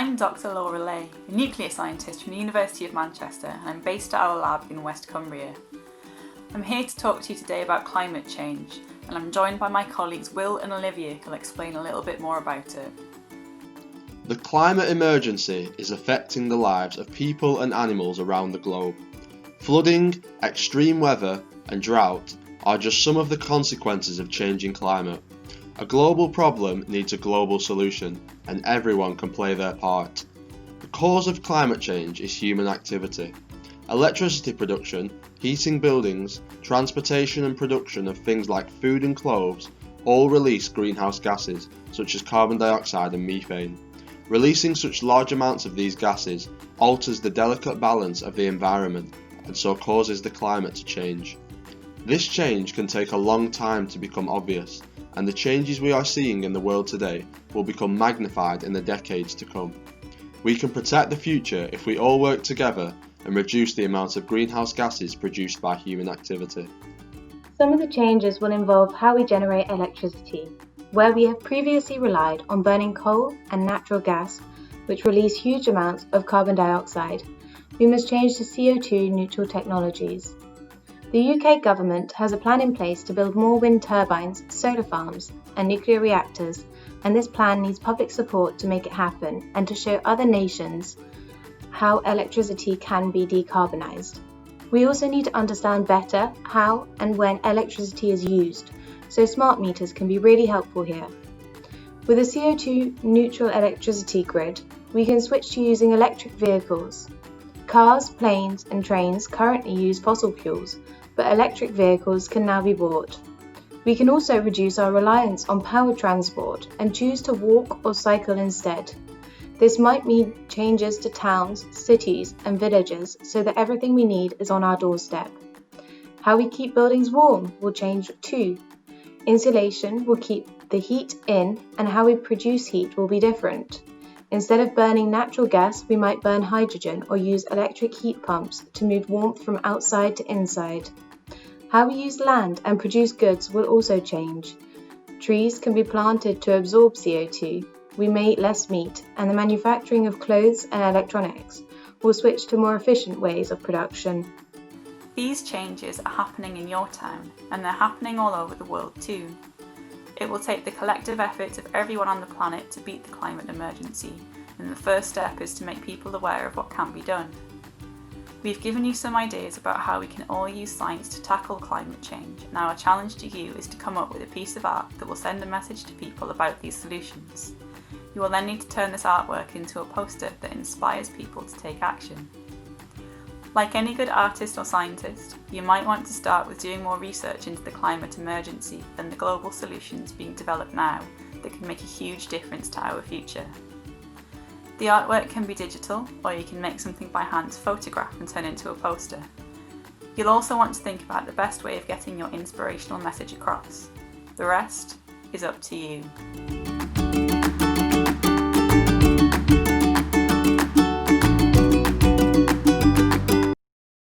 I'm Dr. Laura Lay, a nuclear scientist from the University of Manchester, and I'm based at our lab in West Cumbria. I'm here to talk to you today about climate change, and I'm joined by my colleagues Will and Olivia who'll explain a little bit more about it. The climate emergency is affecting the lives of people and animals around the globe. Flooding, extreme weather and drought are just some of the consequences of changing climate. A global problem needs a global solution, and everyone can play their part. The cause of climate change is human activity. Electricity production, heating buildings, transportation and production of things like food and clothes all release greenhouse gases such as carbon dioxide and methane. Releasing such large amounts of these gases alters the delicate balance of the environment and so causes the climate to change. This change can take a long time to become obvious, and the changes we are seeing in the world today will become magnified in the decades to come. We can protect the future if we all work together and reduce the amount of greenhouse gases produced by human activity. Some of the changes will involve how we generate electricity. Where we have previously relied on burning coal and natural gas, which release huge amounts of carbon dioxide, we must change to CO2 neutral technologies. The UK government has a plan in place to build more wind turbines, solar farms and nuclear reactors, and this plan needs public support to make it happen and to show other nations how electricity can be decarbonised. We also need to understand better how and when electricity is used, so smart meters can be really helpful here. With a CO2 neutral electricity grid, we can switch to using electric vehicles. Cars, planes and trains currently use fossil fuels, but electric vehicles can now be bought. We can also reduce our reliance on powered transport and choose to walk or cycle instead. This might mean changes to towns, cities and villages so that everything we need is on our doorstep. How we keep buildings warm will change too. Insulation will keep the heat in, and how we produce heat will be different. Instead of burning natural gas, we might burn hydrogen or use electric heat pumps to move warmth from outside to inside. How we use land and produce goods will also change. Trees can be planted to absorb CO2. We may eat less meat, and the manufacturing of clothes and electronics will switch to more efficient ways of production. These changes are happening in your town, and they're happening all over the world too. It will take the collective efforts of everyone on the planet to beat the climate emergency, and the first step is to make people aware of what can be done. We've given you some ideas about how we can all use science to tackle climate change, and our challenge to you is to come up with a piece of art that will send a message to people about these solutions. You will then need to turn this artwork into a poster that inspires people to take action. Like any good artist or scientist, you might want to start with doing more research into the climate emergency and the global solutions being developed now that can make a huge difference to our future. The artwork can be digital, or you can make something by hand to photograph and turn into a poster. You'll also want to think about the best way of getting your inspirational message across. The rest is up to you.